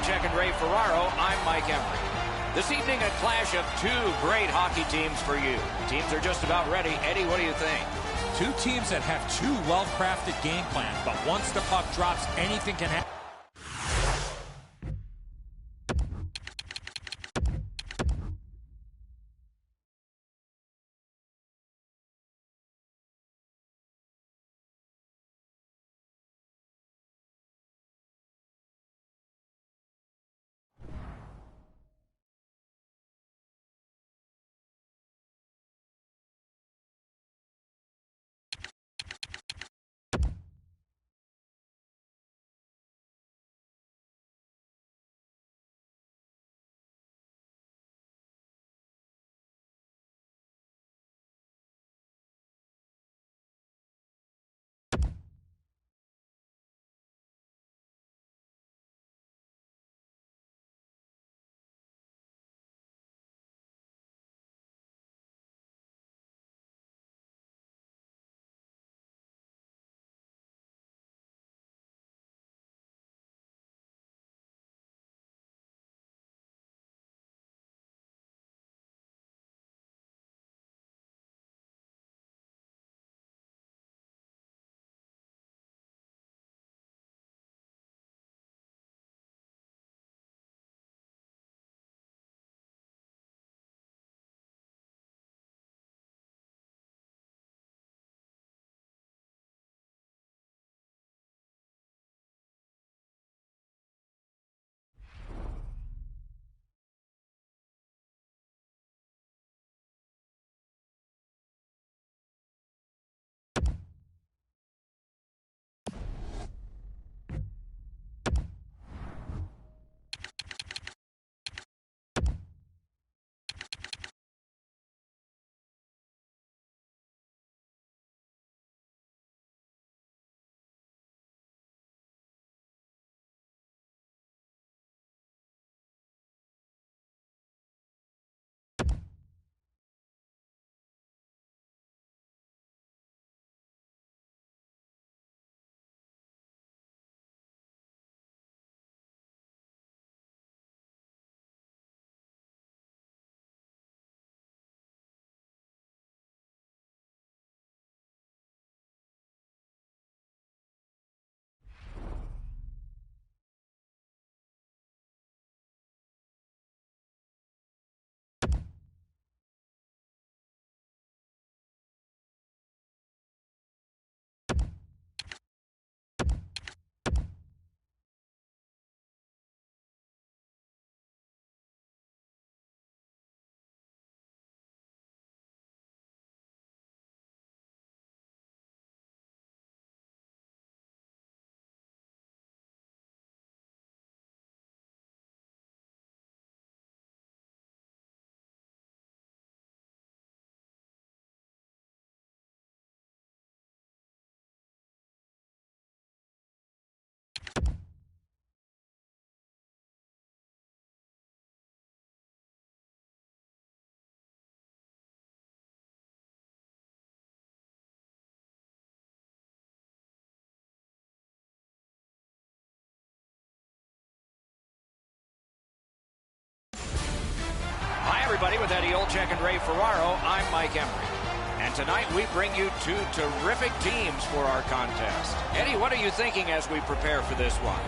Olczyk and Ray Ferraro, I'm Mike Emery. This evening, a clash of two great hockey teams for you. Teams are just about ready. Eddie, what do you think? Two teams that have two well-crafted game plans, but once the puck drops, anything can happen. Everybody, with Eddie Olczyk and Ray Ferraro, I'm Mike Emery. And tonight we bring you two terrific teams for our contest. Eddie, what are you thinking as we prepare for this one?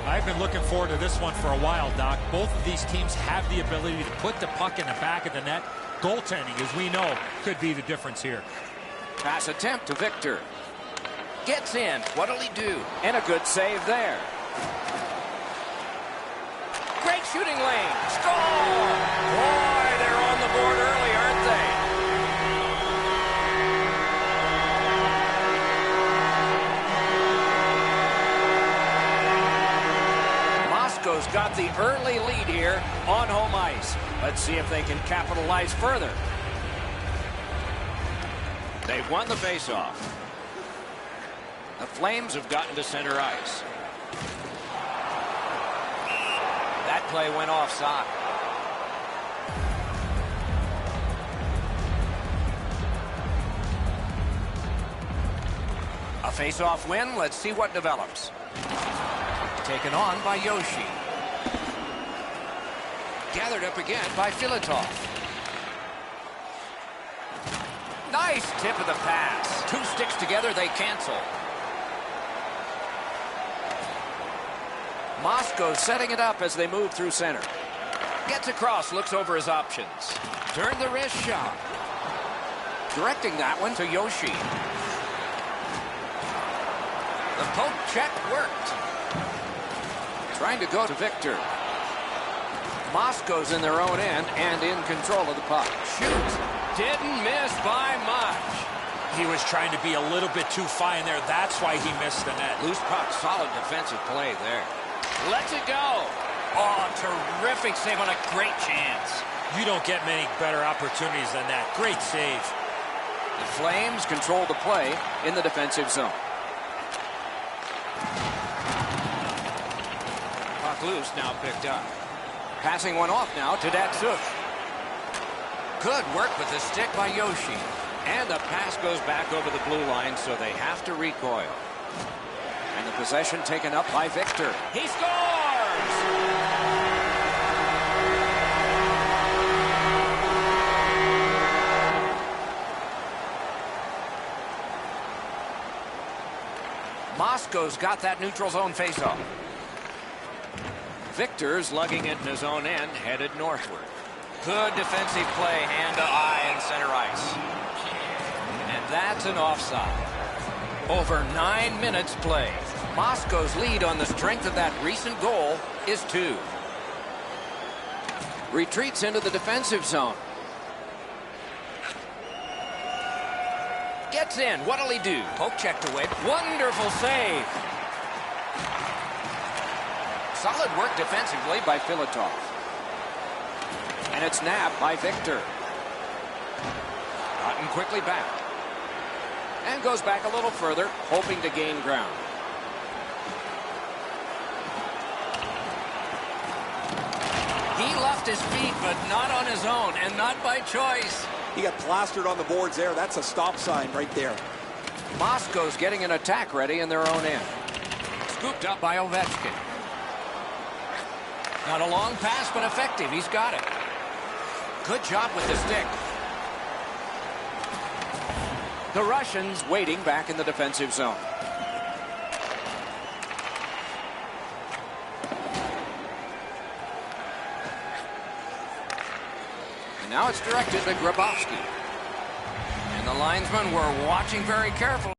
I've been looking forward to this one for a while, Doc. Both of these teams have the ability to put the puck in the back of the net. Goaltending, as we know, could be the difference here. Pass attempt to Victor. Gets in. What'll he do? And a good save there. Great shooting lane. Score! Boy, they're on the board early, aren't they? Moscow's got the early lead here on home ice. Let's see if they can capitalize further. They've won the faceoff. The Flames have gotten to center ice. That play went offside. A face-off win. Let's see what develops. Taken on by Yoshi. Gathered up again by Filatov. Nice tip of the pass. Two sticks together, they cancel. Moscow setting it up as they move through center. Gets across, looks over his options. Turn the wrist shot. Directing that one to Yoshi. The poke check worked. Trying to go to Victor. Moscow's in their own end and in control of the puck. Shoots. Didn't miss by much. He was trying to be a little bit too fine there. That's why he missed the net. Loose puck, solid defensive play there. Lets it go. Oh, terrific save on a great chance. You don't get many better opportunities than that. Great save. The Flames control the play in the defensive zone. Puck loose, now picked up. Passing one off now to Datsuk. Good work with the stick by Yoshi. And the pass goes back over the blue line, so they have to recoil. And the possession taken up by Victor. He scores! Moscow's got that neutral zone faceoff. Victor's lugging it in his own end, headed northward. Good defensive play, hand to eye in center ice. And that's an offside. Over 9 minutes played. Moscow's lead on the strength of that recent goal is 2. Retreats into the defensive zone. Gets in. What'll he do? Poke checked away. Wonderful save. Solid work defensively by Filatov. And it's nabbed by Victor. Gotten quickly back. And goes back a little further, hoping to gain ground. He left his feet, but not on his own, and not by choice. He got plastered on the boards there. That's a stop sign right there. Moscow's getting an attack ready in their own end. Scooped up by Ovechkin. Not a long pass, but effective. He's got it. Good job with the stick. The Russians waiting back in the defensive zone. And now it's directed to Grabowski. And the linesmen were watching very carefully.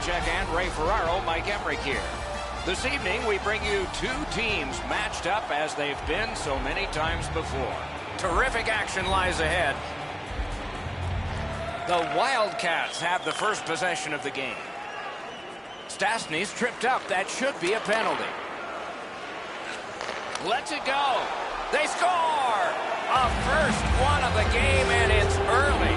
Polchek and Ray Ferraro. Mike Emmerich here. This evening, we bring you two teams matched up as they've been so many times before. Terrific action lies ahead. The Wildcats have the first possession of the game. Stastny's tripped up. That should be a penalty. Lets it go. They score! A first one of the game, and it's early.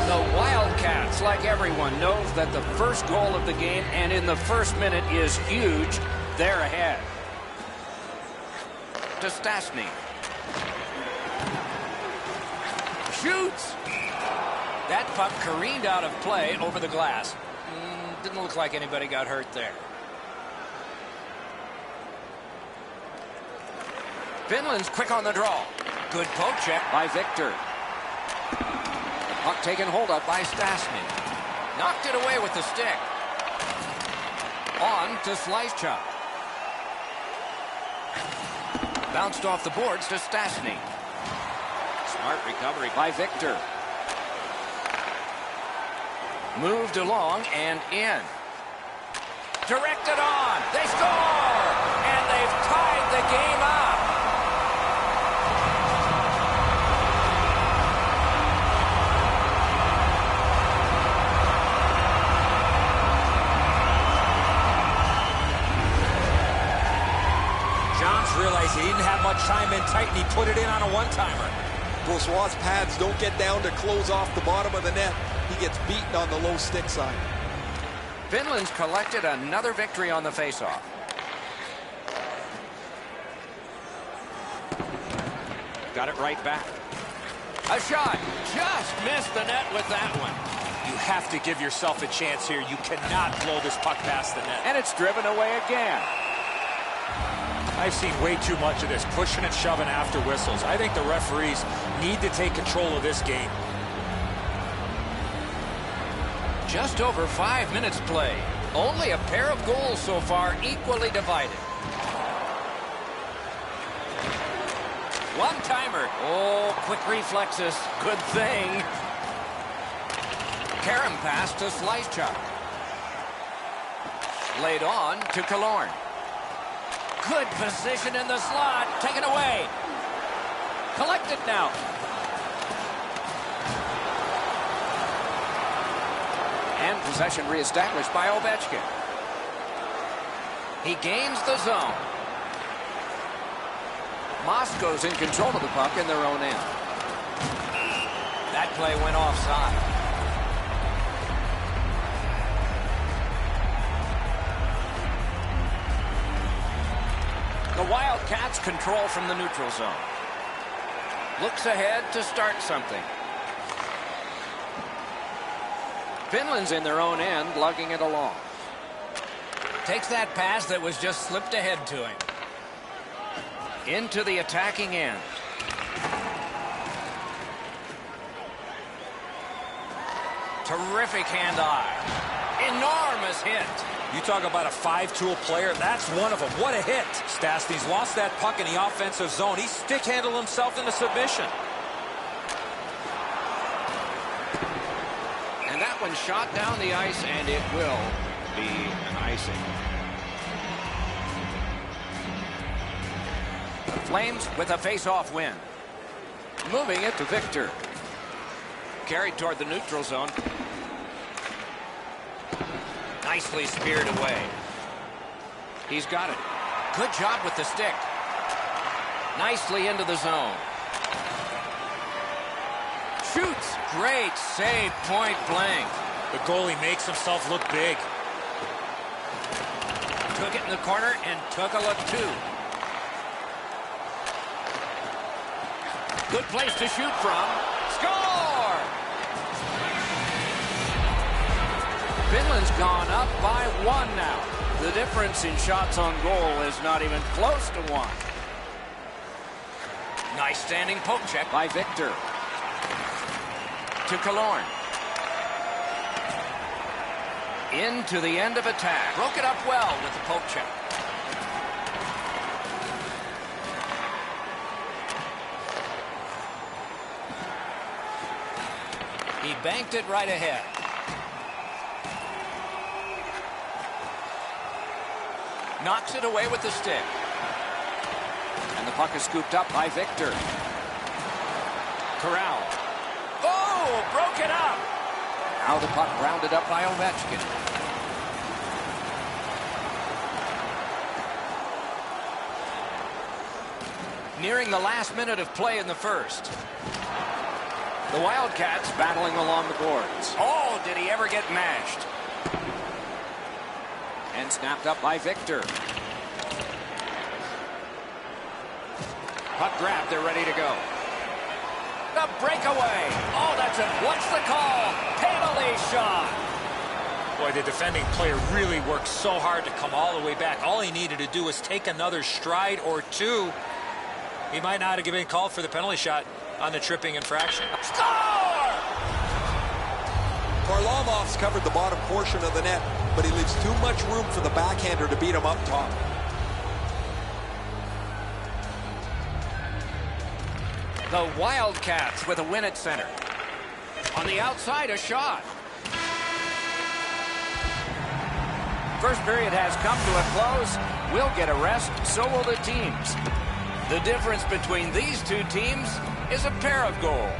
The Wildcats, like everyone, knows that the first goal of the game and in the first minute is huge. They're ahead. To Stastny. Shoots! That puck careened out of play over the glass. Didn't look like anybody got hurt there. Finland's quick on the draw. Good poke check by Victor. The puck taken hold of by Stastny. Knocked it away with the stick. On to Slyschuk. Bounced off the boards to Stastny. Smart recovery by Victor. Moved along and in. Directed on. They score! And they've tied the game up. Johns realized he didn't have much time in tight, and he put it in on a one-timer. Bourgeois' pads don't get down to close off the bottom of the net. He gets beaten on the low stick side. Finland's collected another victory on the faceoff. Got it right back. A shot. Just missed the net with that one. You have to give yourself a chance here. You cannot blow this puck past the net. And it's driven away again. I've seen way too much of this, pushing and shoving after whistles. I think the referees need to take control of this game. Just over 5 minutes played. Only a pair of goals so far, equally divided. One-timer. Oh, quick reflexes. Good thing. Karam pass to Slyschuk. Laid on to Killorn. Good position in the slot. Taken away. Collected now. And possession reestablished by Ovechkin. He gains the zone. Moscow's in control of the puck in their own end. That play went offside. The Wildcats control from the neutral zone. Looks ahead to start something. Finland's in their own end, lugging it along. Takes that pass that was just slipped ahead to him. Into the attacking end. Terrific hand-eye. Enormous hit. You talk about a five-tool player, that's one of them. What a hit. Stastny's lost that puck in the offensive zone. He stick-handled himself into submission. And that one shot down the ice, and it will be an icing. The Flames with a face-off win. Moving it to Victor. Carried toward the neutral zone. Nicely speared away. He's got it. Good job with the stick. Nicely into the zone. Shoots. Great save, point blank. The goalie makes himself look big. Took it in the corner and took a look too. Good place to shoot from. Score! Finland's gone up by 1 now. The difference in shots on goal is not even close to 1. Nice standing poke check by Victor. To Killorn. Into the end of attack. Broke it up well with the poke check. He banked it right ahead. Knocks it away with the stick. And the puck is scooped up by Victor. Corral. Oh, broke it up. Now the puck rounded up by Ovechkin. Nearing the last minute of play in the first. The Wildcats battling along the boards. Oh, did he ever get mashed? And snapped up by Victor. Puck grab, they're ready to go. The breakaway. Oh, that's it. What's the call? Penalty shot. Boy, the defending player really worked so hard to come all the way back. All he needed to do was take another stride or two. He might not have been called for the penalty shot on the tripping infraction. Score! Varlamov's covered the bottom portion of the net, but he leaves too much room for the backhander to beat him up top. The Wildcats with a win at center. On the outside, a shot. First period has come to a close. We'll get a rest, so will the teams. The difference between these two teams is a pair of goals.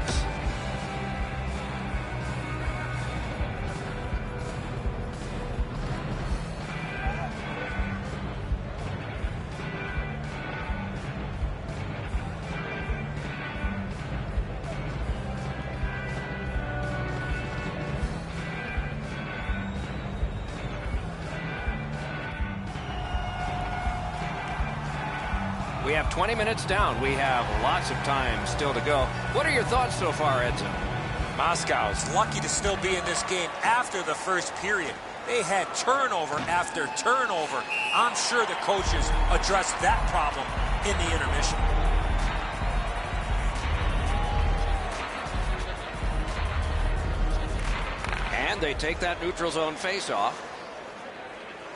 We have 20 minutes down. We have lots of time still to go. What are your thoughts so far, Edson? Moscow's lucky to still be in this game after the first period. They had turnover after turnover. I'm sure the coaches addressed that problem in the intermission. And they take that neutral zone face-off.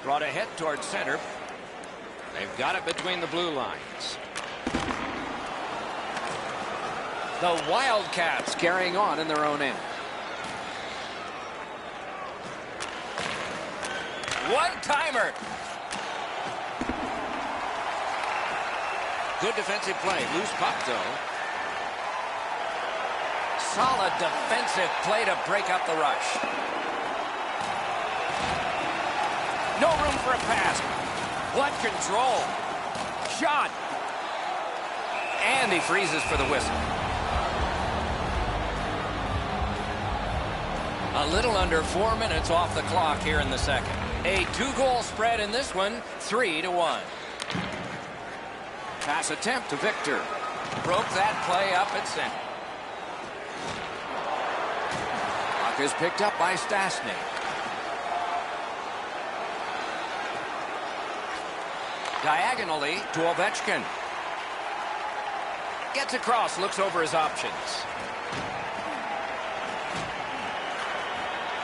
Brought ahead towards center. They've got it between the blue lines. The Wildcats carrying on in their own end. One-timer. Good defensive play. Loose puck, though. Solid defensive play to break up the rush. No room for a pass. What control. Shot. And he freezes for the whistle. A little under 4 minutes off the clock here in the second. A 2-goal spread in this one, 3-1. Pass attempt to Victor. Broke that play up at center. Puck is picked up by Stastny. Diagonally to Ovechkin. Gets across, looks over his options.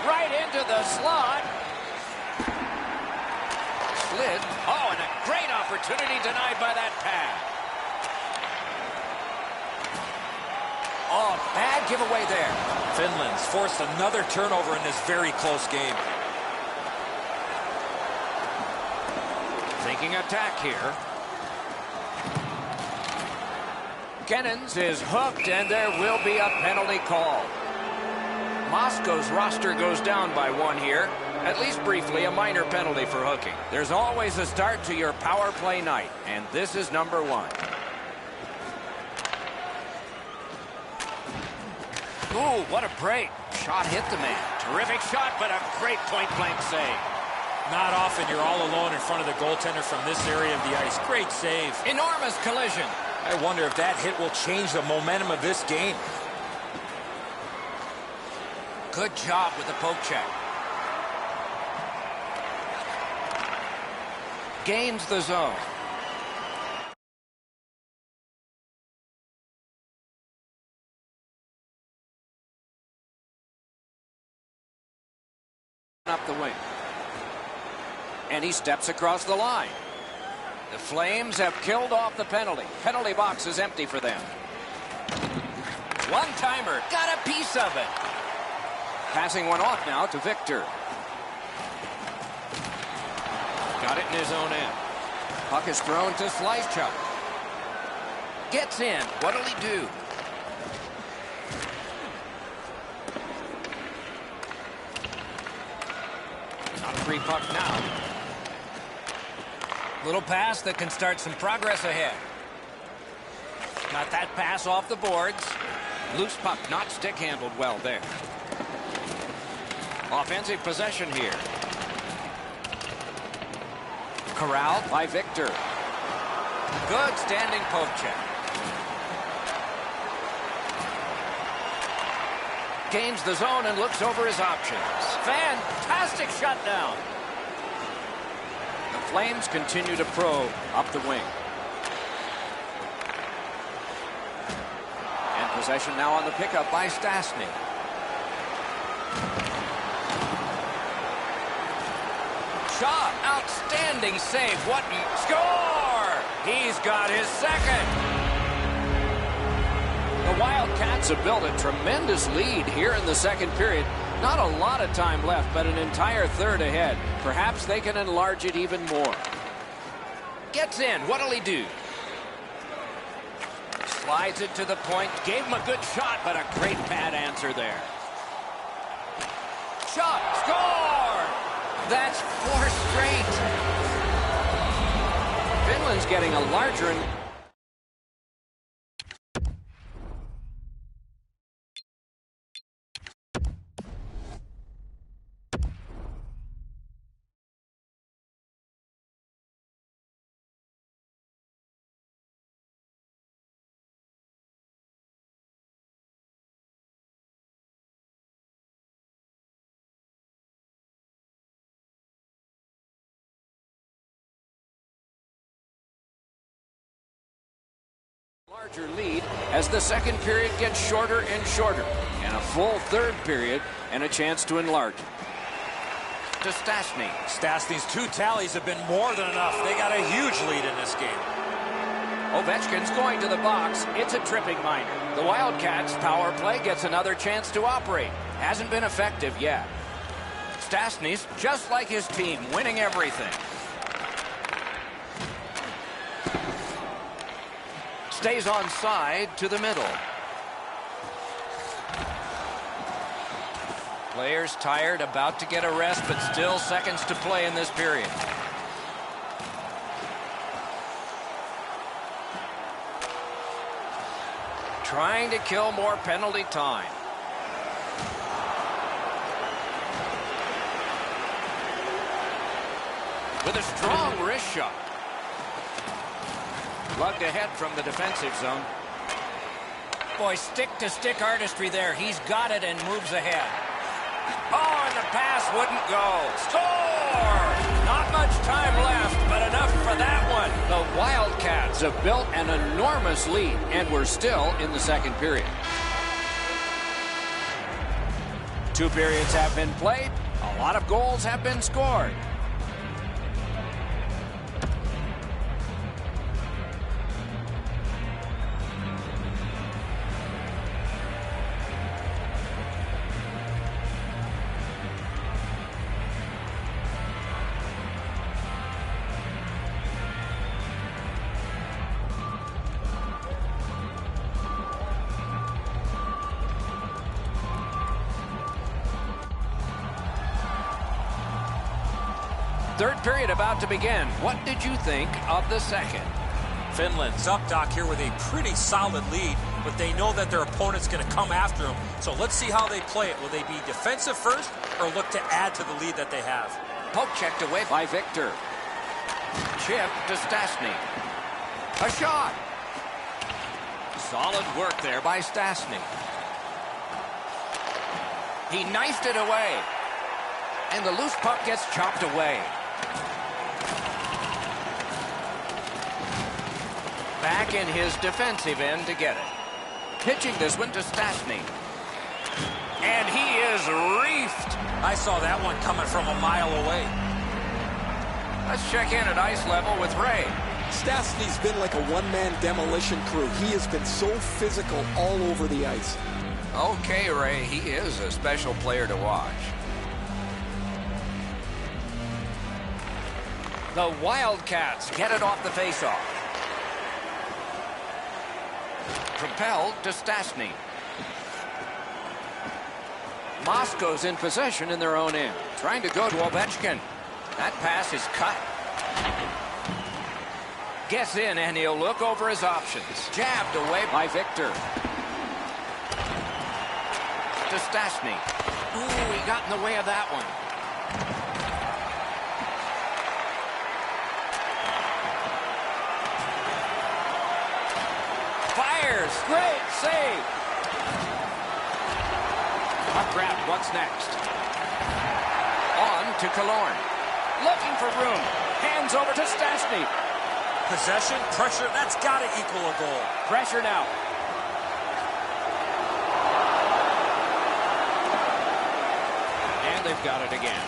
Right into the slot. Slid. Oh, and a great opportunity denied by that pad. Oh, bad giveaway there. Finland's forced another turnover in this very close game. Thinking attack here. Kennens is hooked, and there will be a penalty call. Moscow's roster goes down by one here. At least briefly, a minor penalty for hooking. There's always a start to your power play night, and this is number 1. Ooh, what a break. Shot hit the man. Terrific shot, but a great point-blank save. Not often you're all alone in front of the goaltender from this area of the ice. Great save. Enormous collision. I wonder if that hit will change the momentum of this game. Good job with the poke check. Gains the zone. Up the wing. And he steps across the line. The Flames have killed off the penalty. Penalty box is empty for them. One-timer. Got a piece of it. Passing one off now to Victor. Got it in his own end. Puck is thrown to Slychuk. Gets in. What'll he do? Not a free puck now. Little pass that can start some progress ahead. Got that pass off the boards. Loose puck, not stick handled well there. Offensive possession here. Corralled by Victor. Good standing poke check. Gains the zone and looks over his options. Fantastic shutdown. The Flames continue to probe up the wing. And possession now on the pickup by Stastny. Shot. Outstanding save. What? Score! He's got his second. The Wildcats have built a tremendous lead here in the second period. Not a lot of time left, but an entire third ahead. Perhaps they can enlarge it even more. Gets in. What'll he do? Slides it to the point. Gave him a good shot, but a great bad answer there. Shot. Score! That's 4 straight. Finland's getting a larger... larger lead as the second period gets shorter and shorter, and a full third period and a chance to enlarge it. To Stastny. Stastny's 2 tallies have been more than enough. They got a huge lead in this game. Ovechkin's going to the box. It's a tripping minor. The Wildcats' power play gets another chance to operate. Hasn't been effective yet. Stastny's just like his team, winning everything. Stays on side to the middle. Players tired, about to get a rest, but still seconds to play in this period. Trying to kill more penalty time. With a strong wrist shot. Lugged ahead from the defensive zone. Boy, stick-to-stick artistry there. He's got it and moves ahead. Oh, and the pass wouldn't go. Score! Not much time left, but enough for that one. The Wildcats have built an enormous lead, and we're still in the second period. 2 periods have been played. A lot of goals have been scored. Third period about to begin. What did you think of the second? Finland's up, Doc, here with a pretty solid lead, but they know that their opponent's going to come after them. So let's see how they play it. Will they be defensive first or look to add to the lead that they have? Poke checked away by Victor. Chip to Stastny. A shot. Solid work there by Stastny. He knifed it away. And the loose puck gets chopped away. Back in his defensive end to get it. Pitching this one to Stastny. And he is reefed. I saw that one coming from a mile away. Let's check in at ice level with Ray. Stastny's been like a one-man demolition crew. He has been so physical all over the ice. Okay, Ray, he is a special player to watch. The Wildcats get it off the faceoff. Propelled to Stastny. Moscow's in possession in their own end. Trying to go to Ovechkin. That pass is cut. Gets in, and he'll look over his options. Jabbed away by Victor. To Stastny. Ooh, he got in the way of that one. Fires. Great save. Up grab. What's next? On to Killorn. Looking for room. Hands over to Stastny. Possession, pressure, that's got to equal a goal. Pressure now. And they've got it again.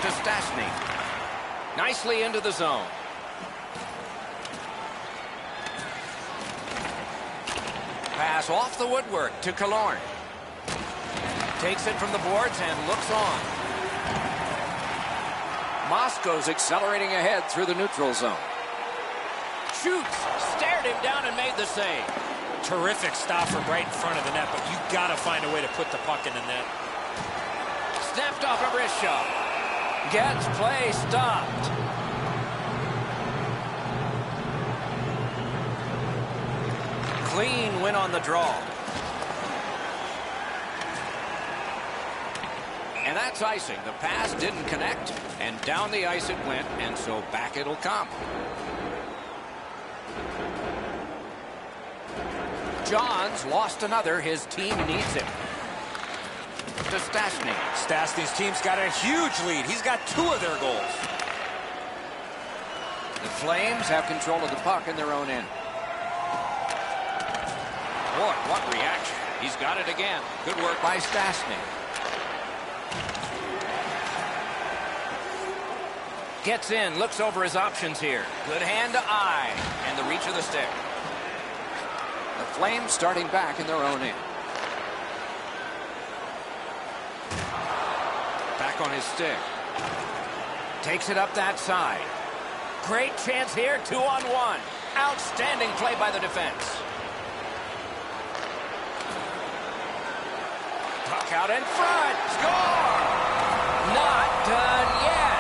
To Stastny. Nicely into the zone. Pass off the woodwork to Killorn. Takes it from the boards and looks on. Moscow's accelerating ahead through the neutral zone. Shoots, stared him down and made the save. Terrific stop from right in front of the net, but you got to find a way to put the puck in the net. Snapped off a wrist shot. Gets play stopped. Clean win on the draw. And that's icing. The pass didn't connect, and down the ice it went, and so back it'll come. Johns lost another. His team needs him. To Stastny. Stastny's team's got a huge lead. He's got 2 of their goals. The Flames have control of the puck in their own end. Boy, what reaction. He's got it again. Good work by Stastny. Gets in, looks over his options here. Good hand to eye, and the reach of the stick. The Flames starting back in their own end. Back on his stick. Takes it up that side. Great chance here, 2-on-1. Outstanding play by the defense. Puck out in front. Score! Not done yet.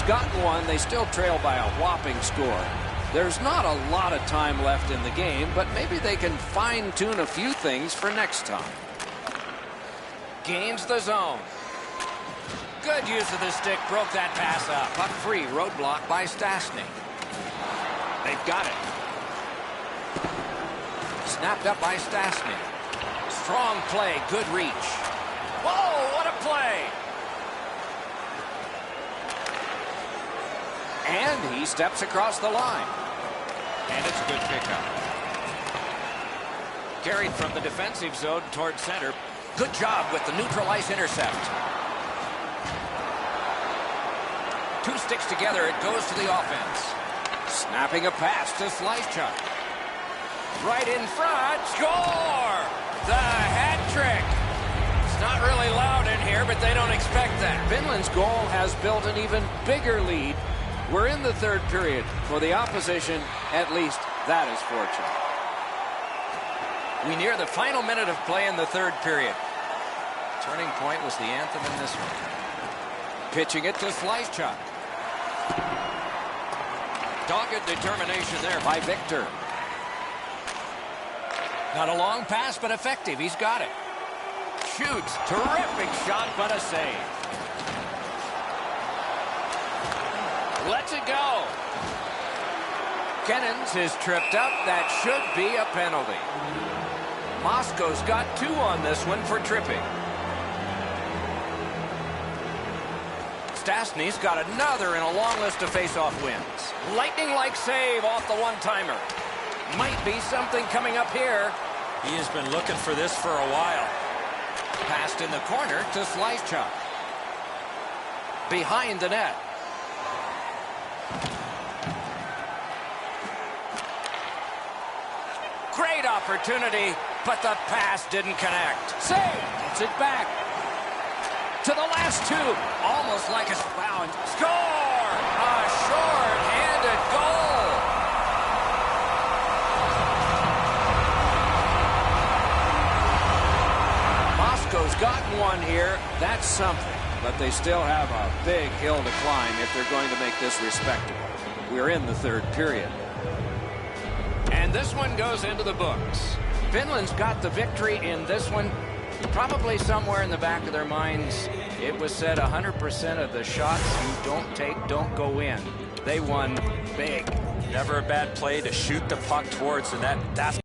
Gotten one. They still trail by a whopping score. There's not a lot of time left in the game, but maybe they can fine-tune a few things for next time. Gains the zone. Good use of the stick. Broke that pass up. Puck free. Roadblock by Stastny. They've got it. Snapped up by Stastny. Strong play. Good reach. Whoa, what a play! And he steps across the line. And it's a good pickup. Carried from the defensive zone toward center. Good job with the neutral ice intercept. 2 sticks together. It goes to the offense. Snapping a pass to Slyschuk. Right in front. Score! The hat trick. It's not really loud in here, but they don't expect that. Finland's goal has built an even bigger lead. We're in the third period. For the opposition, at least that is fortunate. We near the final minute of play in the third period. Turning point was the anthem in this one. Pitching it to Slyschuk. Dogged determination there by Victor. Not a long pass, but effective. He's got it. Shoots. Terrific shot, but a save. Lets it go. Kennens is tripped up. That should be a penalty. Moscow's got 2 on this one for tripping. Stastny's got another in a long list of face-off wins. Lightning-like save off the one-timer. Might be something coming up here. He has been looking for this for a while. Passed in the corner to Slyschuk. Behind the net. Great opportunity, but the pass didn't connect. Save! Gets it back. To the last two. Almost like a wow. Score! A short-handed goal. Moscow's gotten one here. That's something. But they still have a big hill to climb if they're going to make this respectable. We're in the third period. And this one goes into the books. Finland's got the victory in this one. Probably somewhere in the back of their minds, it was said 100% of the shots you don't take don't go in. They won big. Never a bad play to shoot the puck towards the net. That's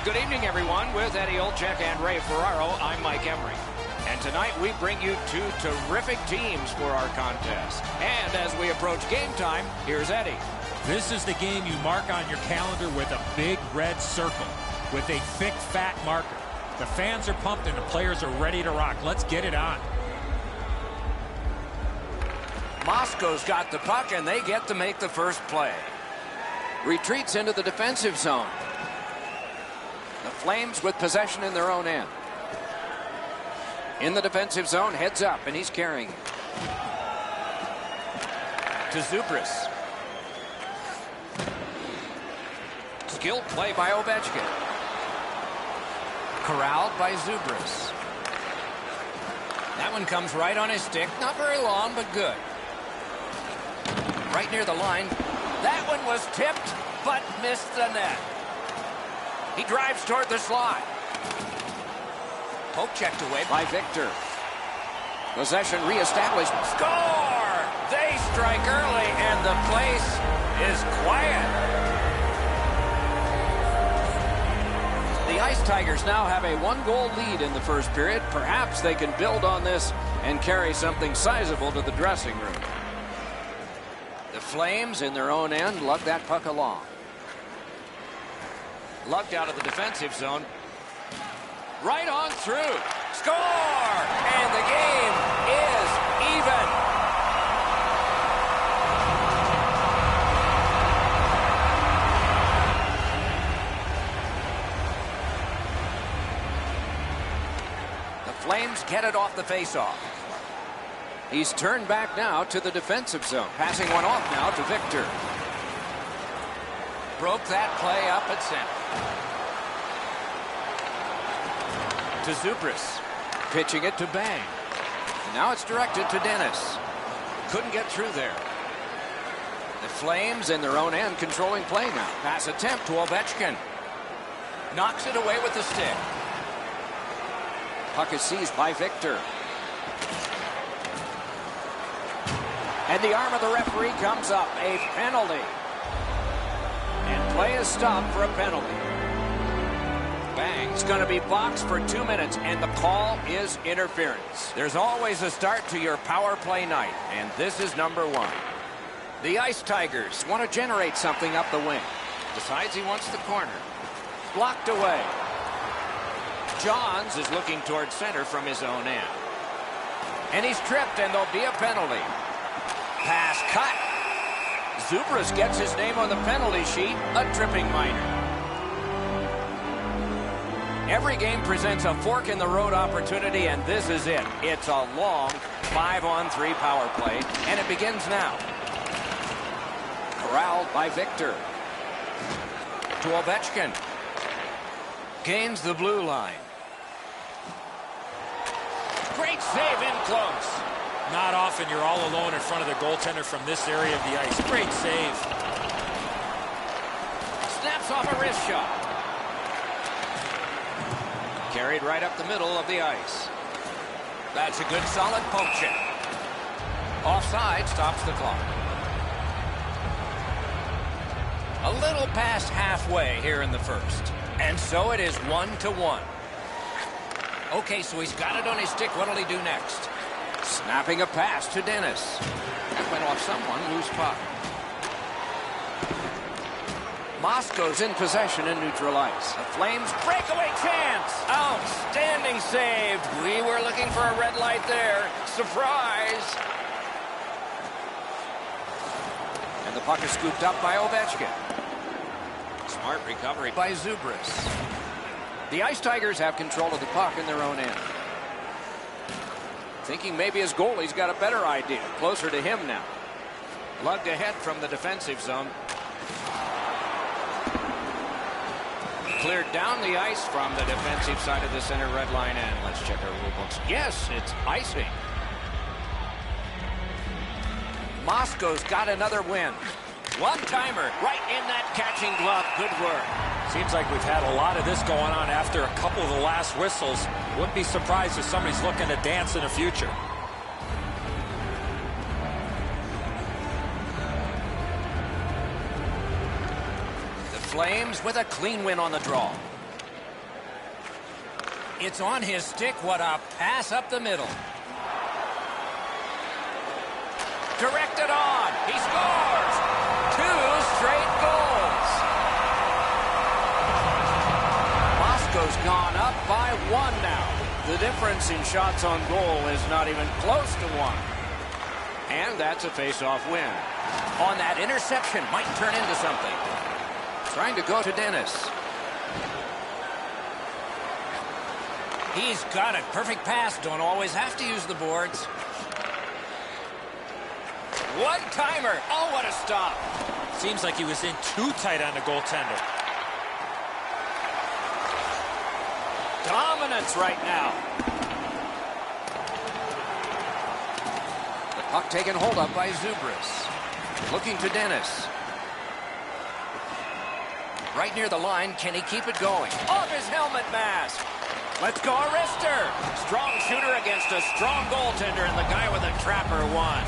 Good evening, everyone. With Eddie Olczyk and Ray Ferraro, I'm Mike Emery. And tonight we bring you two terrific teams for our contest. And as we approach game time, here's Eddie. This is the game you mark on your calendar with a big red circle with a thick, fat marker. The fans are pumped and the players are ready to rock. Let's get it on. Moscow's got the puck, and they get to make the first play. Retreats into the defensive zone. The Flames with possession in their own end. In the defensive zone, heads up, and he's carrying it. To Zubris. Skilled play by Ovechkin. Corralled by Zubris. That one comes right on his stick. Not very long, but good. Right near the line. That one was tipped, but missed the net. He drives toward the slot. Poke checked away by Victor. Possession reestablished. Score! They strike early, and the place is quiet. The Ice Tigers now have a one-goal lead in the first period. Perhaps they can build on this and carry something sizable to the dressing room. The Flames in their own end lug that puck along. Lugged out of the defensive zone. Right on through. Score! And the game is even. Flames get it off the faceoff. He's turned back now to the defensive zone. Passing one off now to Victor. Broke that play up at center. To Zubris. Pitching it to Bang. And now it's directed to Dennis. Couldn't get through there. The Flames in their own end controlling play now. Pass attempt to Ovechkin. Knocks it away with the stick. Puck is seized by Victor. And the arm of the referee comes up. A penalty. And play is stopped for a penalty. Bang's going to be boxed for 2 minutes, and the call is interference. There's always a start to your power play night, and this is number 1. The Ice Tigers want to generate something up the wing. Decides he wants the corner. Blocked away. Johns is looking towards center from his own end. And he's tripped, and there'll be a penalty. Pass cut. Zubris gets his name on the penalty sheet, a tripping minor. Every game presents a fork-in-the-road opportunity, and this is it. It's a long 5-on-3 power play, and it begins now. Corralled by Victor. To Ovechkin. Gains the blue line. Great save in close. Not often you're all alone in front of the goaltender from this area of the ice. Great save. Snaps off a wrist shot. Carried right up the middle of the ice. That's a good solid poke check. Offside stops the clock. A little past halfway here in the first. And so it is 1-1. Okay, so he's got it on his stick. What'll he do next? Snapping a pass to Dennis. That went off someone. Loose puck. Moscow's in possession in neutral ice. The Flames breakaway chance. Outstanding save. We were looking for a red light there. Surprise. And the puck is scooped up by Ovechkin. Smart recovery by Zubris. The Ice Tigers have control of the puck in their own end. Thinking maybe his goalie's got a better idea. Closer to him now. Lugged ahead from the defensive zone. Cleared down the ice from the defensive side of the center red line. And let's check our rule books. Yes, it's icing. Moscow's got another win. One-timer right in that catching glove. Good work. Seems like we've had a lot of this going on after a couple of the last whistles. Wouldn't be surprised if somebody's looking to dance in the future. The Flames with a clean win on the draw. It's on his stick. What a pass up the middle. Directed on. He scores. 2 straight goals. Moscow's gone up by 1 now. The difference in shots on goal is not even close to 1. And that's a face-off win. On that interception, might turn into something. Trying to go to Dennis. He's got it. Perfect pass. Don't always have to use the boards. One-timer. Oh, what a stop. Seems like he was in too tight on the goaltender. Dominance right now. The puck taken hold of by Zubris. Looking to Dennis. Right near the line. Can he keep it going? Off his helmet mask. Let's go, Arister. Strong shooter against a strong goaltender, and the guy with a trapper won.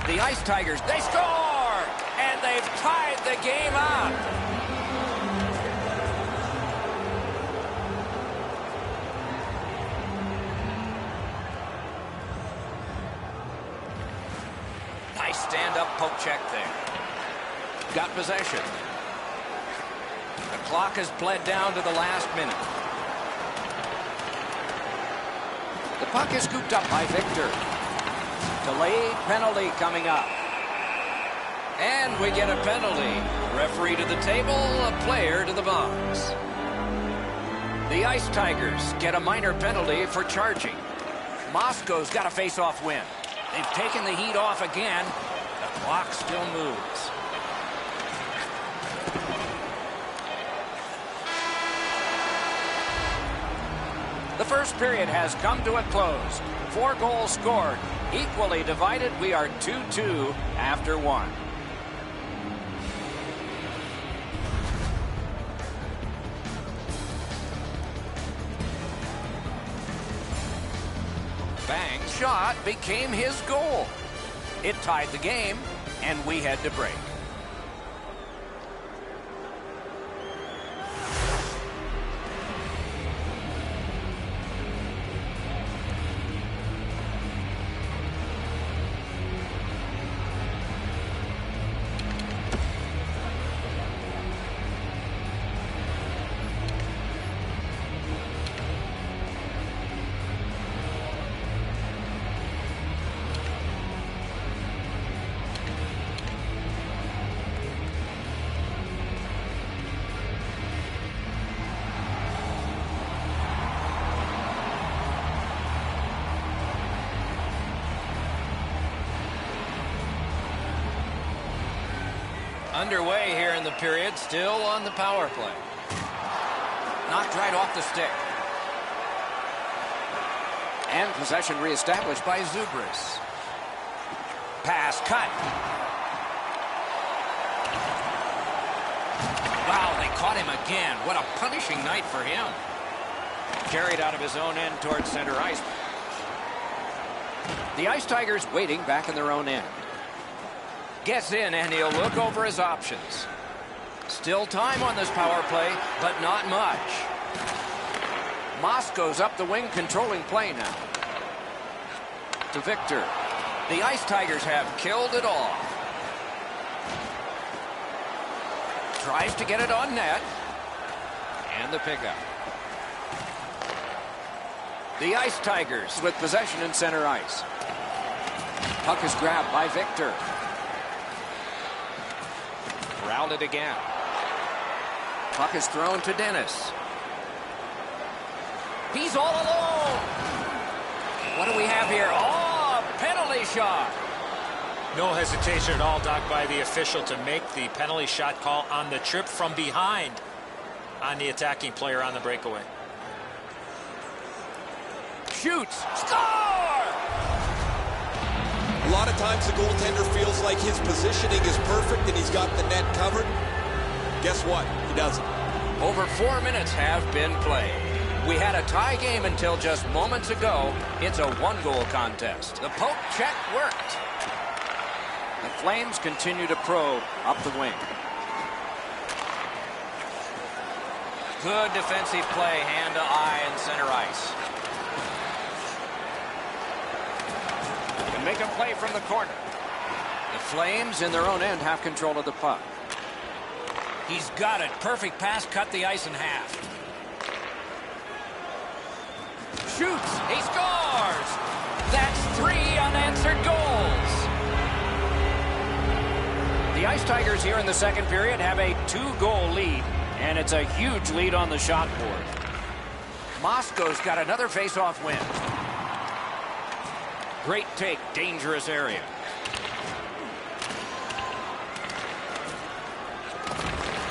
The Ice Tigers, they score! And they've tied the game up. Nice stand-up poke check there. Got possession. The clock has bled down to the last minute. The puck is scooped up by Victor. Delayed penalty coming up. And we get a penalty. Referee to the table, a player to the box. The Ice Tigers get a minor penalty for charging. Moscow's got a face-off win. They've taken the heat off again. The clock still moves. The first period has come to a close. 4 goals scored. Equally divided, we are 2-2 after 1. Bang's shot became his goal. It tied the game, and we had to break. Underway here in the period, still on the power play. Knocked right off the stick. And possession reestablished by Zubris. Pass cut. Wow, they caught him again. What a punishing night for him. Carried out of his own end towards center ice. The Ice Tigers waiting back in their own end. Gets in, and he'll look over his options. Still time on this power play, but not much. Moscow's up the wing, controlling play now. To Victor. The Ice Tigers have killed it off. Tries to get it on net. And the pickup. The Ice Tigers with possession in center ice. Puck is grabbed by Victor. Rounded again. Puck is thrown to Dennis. He's all alone. What do we have here? Oh, a penalty shot. No hesitation at all, Doc, by the official to make the penalty shot call on the trip from behind on the attacking player on the breakaway. Shoots. Score! A lot of times the goaltender feels like his positioning is perfect and he's got the net covered. Guess what? He doesn't. Over 4 minutes have been played. We had a tie game until just moments ago. It's a 1-goal contest. The poke check worked. The Flames continue to probe up the wing. Good defensive play, hand to eye in center ice. Can make a play from the corner. The Flames in their own end have control of the puck. He's got it. Perfect pass, cut the ice in half. Shoots. He scores. That's 3 unanswered goals. The Ice Tigers here in the second period have a 2-goal lead, and it's a huge lead on the shot board. Moscow's got another face-off win. Great take, dangerous area.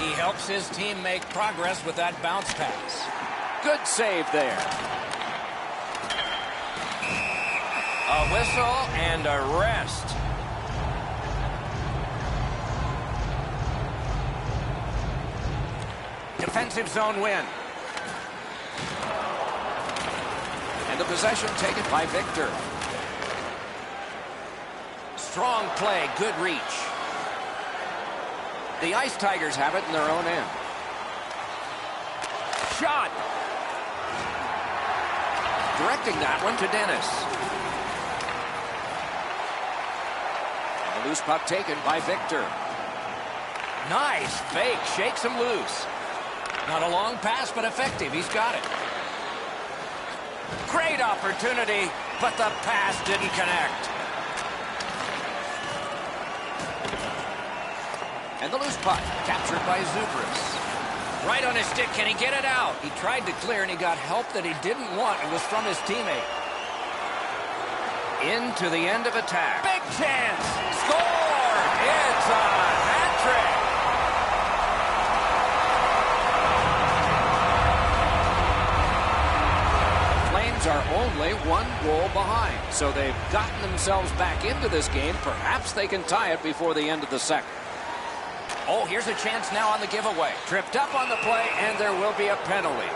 He helps his team make progress with that bounce pass. Good save there. A whistle and a rest. Defensive zone win. And the possession taken by Victor. Strong play, good reach. The Ice Tigers have it in their own end. Shot. Directing that one to Dennis. And a loose puck taken by Victor. Nice fake, shakes him loose. Not a long pass, but effective. He's got it. Great opportunity, but the pass didn't connect. And the loose puck, captured by Zubris. Right on his stick, can he get it out? He tried to clear, and he got help that he didn't want. It was from his teammate. Into the end of attack. Big chance! Score! It's a hat trick! Flames are only 1 goal behind, so they've gotten themselves back into this game. Perhaps they can tie it before the end of the second. Oh, here's a chance now on the giveaway. Tripped up on the play, and there will be a penalty.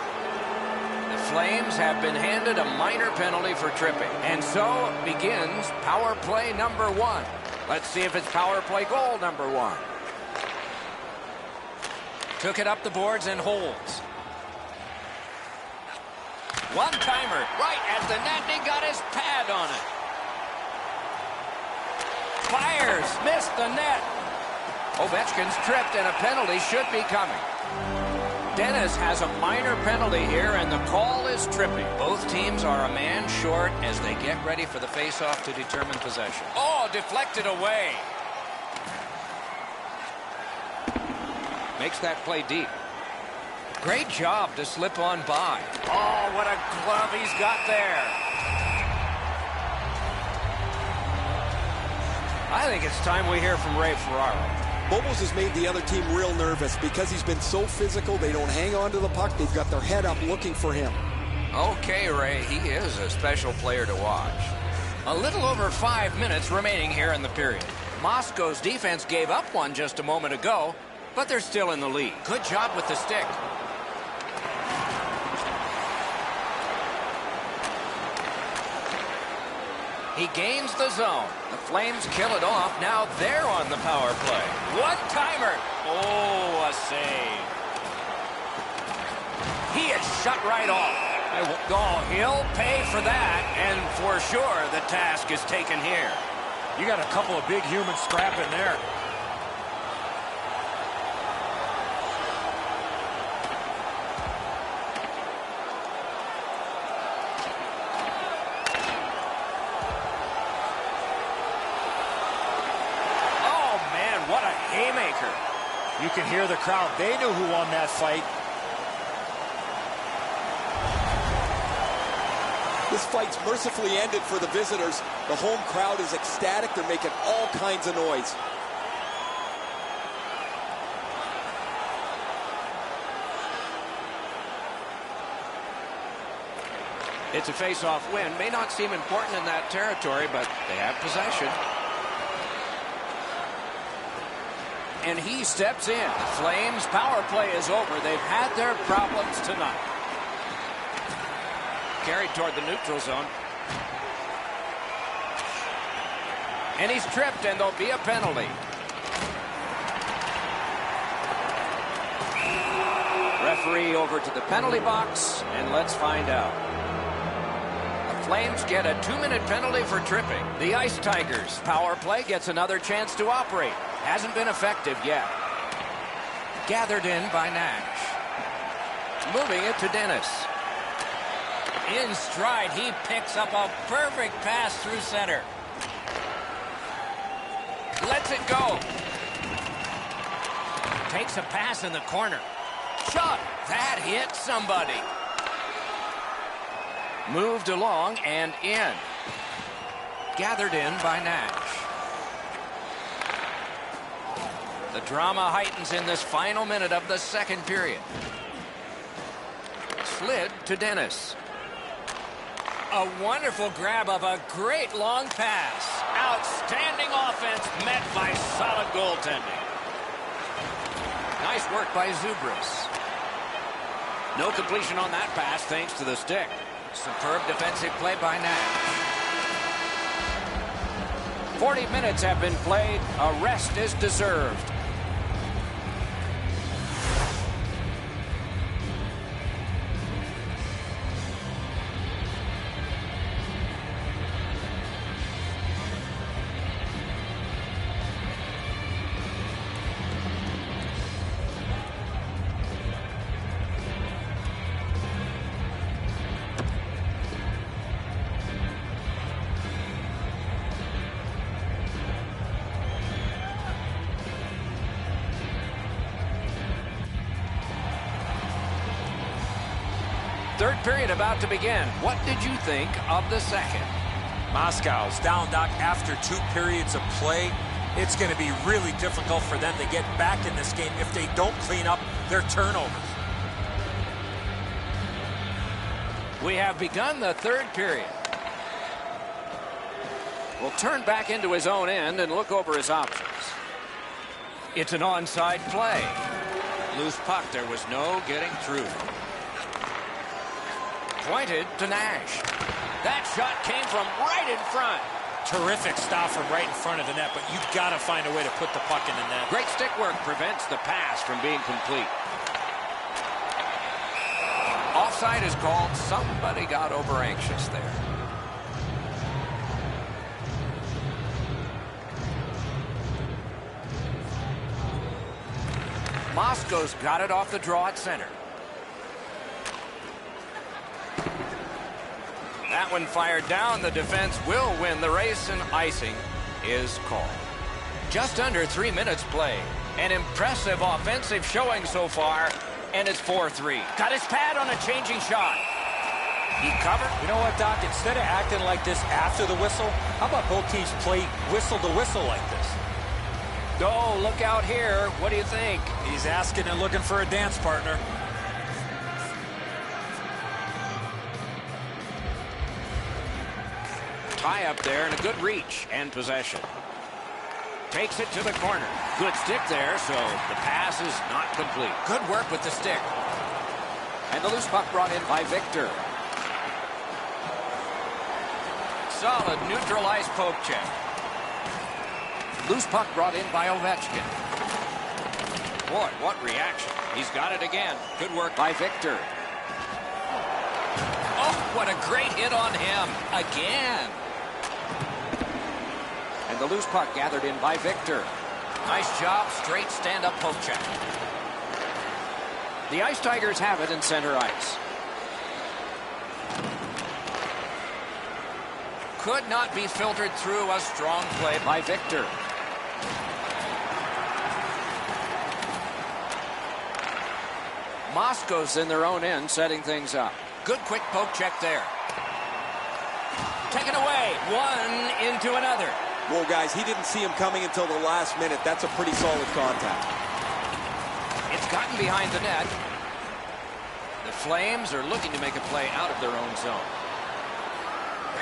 The Flames have been handed a minor penalty for tripping. And so begins power play number 1. Let's see if it's power play goal number 1. Took it up the boards and holds. One-timer right at the net, and he got his pad on it. Fires, missed the net. Ovechkin's tripped, and a penalty should be coming. Dennis has a minor penalty here, and the call is tripping. Both teams are a man short as they get ready for the face-off to determine possession. Oh, deflected away. Makes that play deep. Great job to slip on by. Oh, what a glove he's got there. I think it's time we hear from Ray Ferraro. Bobos has made the other team real nervous because he's been so physical. They don't hang on to the puck. They've got their head up looking for him. Okay, Ray, he is a special player to watch. A little over 5 minutes remaining here in the period. Moscow's defense gave up one just a moment ago, but they're still in the lead. Good job with the stick. He gains the zone. The Flames kill it off. Now they're on the power play. One-timer. Oh, a save. He is shut right off. Oh, he'll pay for that, and for sure the task is taken here. You got a couple of big humans scrapping there. What a haymaker. You can hear the crowd. They knew who won that fight. This fight's mercifully ended for the visitors. The home crowd is ecstatic. They're making all kinds of noise. It's a face-off win. May not seem important in that territory, but they have possession. And he steps in. The Flames' power play is over. They've had their problems tonight. Carried toward the neutral zone. And he's tripped, and there'll be a penalty. Referee over to the penalty box, and let's find out. The Flames get a 2-minute penalty for tripping. The Ice Tigers' power play gets another chance to operate. Hasn't been effective yet. Gathered in by Nash. Moving it to Dennis. In stride, he picks up a perfect pass through center. Lets it go. Takes a pass in the corner. Shot. That hit somebody. Moved along and in. Gathered in by Nash. The drama heightens in this final minute of the second period. Slid to Dennis. A wonderful grab of a great long pass. Outstanding offense met by solid goaltending. Nice work by Zubris. No completion on that pass thanks to the stick. Superb defensive play by Nash. 40 minutes have been played. A rest is deserved. Third period about to begin. What did you think of the second? Moscow's down, Doc, after 2 periods of play. It's going to be really difficult for them to get back in this game if they don't clean up their turnovers. We have begun the third period. Will turn back into his own end and look over his options. It's an onside play. Loose puck. There was no getting through. Pointed to Nash. That shot came from right in front. Terrific stop from right in front of the net, but you've got to find a way to put the puck in the net. Great stick work prevents the pass from being complete. Offside is called. Somebody got over anxious there. Moscow's got it off the draw at center. That one fired down. The defense will win the race, and icing is called. Just under 3 minutes played. An impressive offensive showing so far, and it's 4-3. Got his pad on a changing shot. He covered. You know what, Doc? Instead of acting like this after the whistle, how about both teams play whistle to whistle like this? Go, look out here. What do you think? He's asking and looking for a dance partner. Tie up there and a good reach and possession. Takes it to the corner. Good stick there, so the pass is not complete. Good work with the stick. And the loose puck brought in by Victor. Solid neutralized poke check. Loose puck brought in by Ovechkin. Boy, what reaction. He's got it again. Good work by Victor. Oh, what a great hit on him. Again. And the loose puck gathered in by Victor. Nice job. Straight stand-up poke check. The Ice Tigers have it in center ice. Could not be filtered through. A strong play by Victor. Moscow's in their own end, setting things up. Good quick poke check there. Taken away. One into another. Well, guys, he didn't see him coming until the last minute. That's a pretty solid contact. It's gotten behind the net. The Flames are looking to make a play out of their own zone.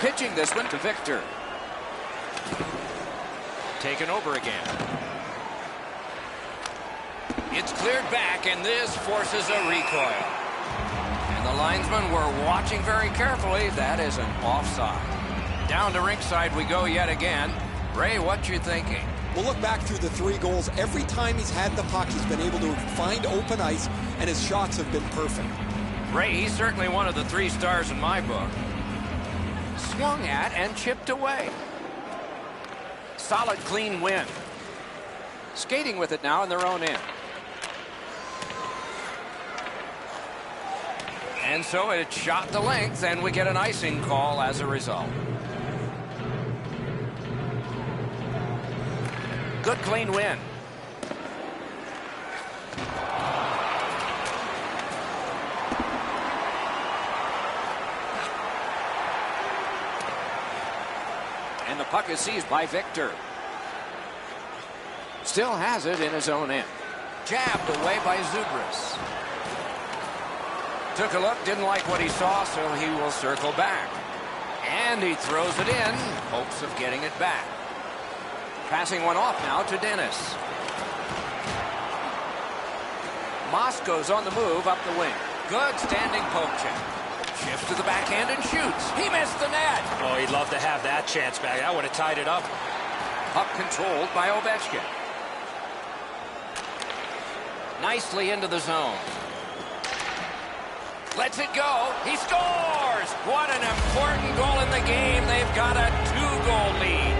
Pitching this one to Victor. Taken over again. It's cleared back, and this forces a recoil. And the linesmen were watching very carefully. That is an offside. Down to rinkside we go yet again. Ray, what you thinking? We'll look back through the 3 goals. Every time he's had the puck, he's been able to find open ice, and his shots have been perfect. Ray, he's certainly one of the 3 stars in my book. Swung at and chipped away. Solid, clean win. Skating with it now in their own end. And so it shot the length, and we get an icing call as a result. Good, clean win. And the puck is seized by Victor. Still has it in his own end. Jabbed away by Zubris. Took a look, didn't like what he saw, so he will circle back. And he throws it in, hopes of getting it back. Passing one off now to Dennis. Moscow's on the move up the wing. Good standing poke check. Shifts to the backhand and shoots. He missed the net. Oh, he'd love to have that chance back. That would have tied it up. Puck controlled by Ovechkin. Nicely into the zone. Lets it go. He scores! What an important goal in the game. They've got a 2-goal lead.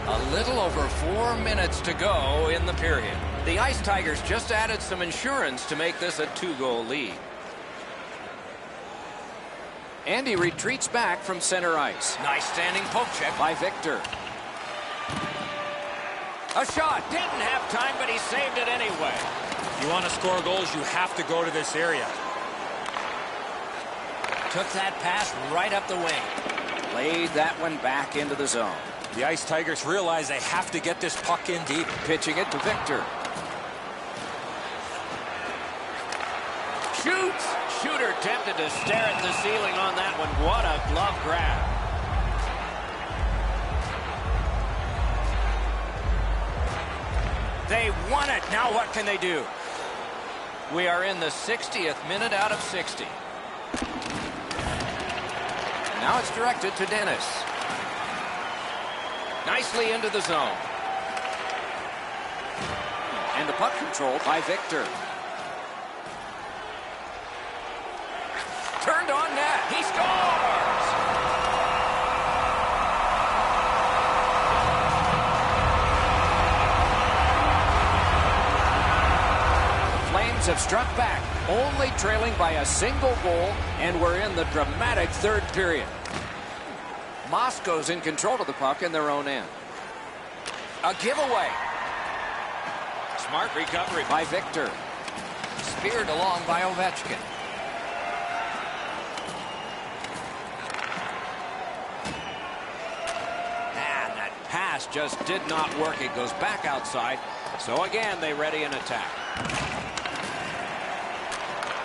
A little over 4 minutes to go in the period. The Ice Tigers just added some insurance to make this a 2-goal lead. And he retreats back from center ice. Nice standing poke check by Victor. A shot. Didn't have time, but he saved it anyway. You want to score goals, you have to go to this area. Took that pass right up the wing. Laid that one back into the zone. The Ice Tigers realize they have to get this puck in deep. Pitching it to Victor. Shoots. Shooter tempted to stare at the ceiling on that one. What a glove grab. They won it. Now what can they do? We are in the 60th minute out of 60. Now it's directed to Dennis. Nicely into the zone. And the puck controlled by Victor. Turned on net. He scores! The Flames have struck back, only trailing by a single goal, and we're in the dramatic third period. Moscow's in control of the puck in their own end. A giveaway. Smart recovery by Victor. Speared along by Ovechkin. And that pass just did not work. It goes back outside. So again, they ready an attack.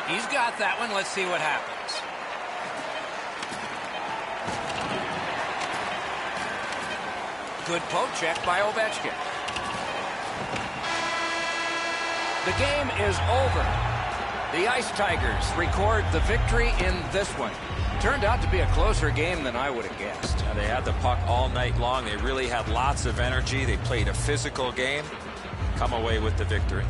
He's got that one. Let's see what happens. Good poke check by Ovechkin. The game is over. The Ice Tigers record the victory in this one. Turned out to be a closer game than I would have guessed. Yeah, they had the puck all night long. They really had lots of energy. They played a physical game. Come away with the victory.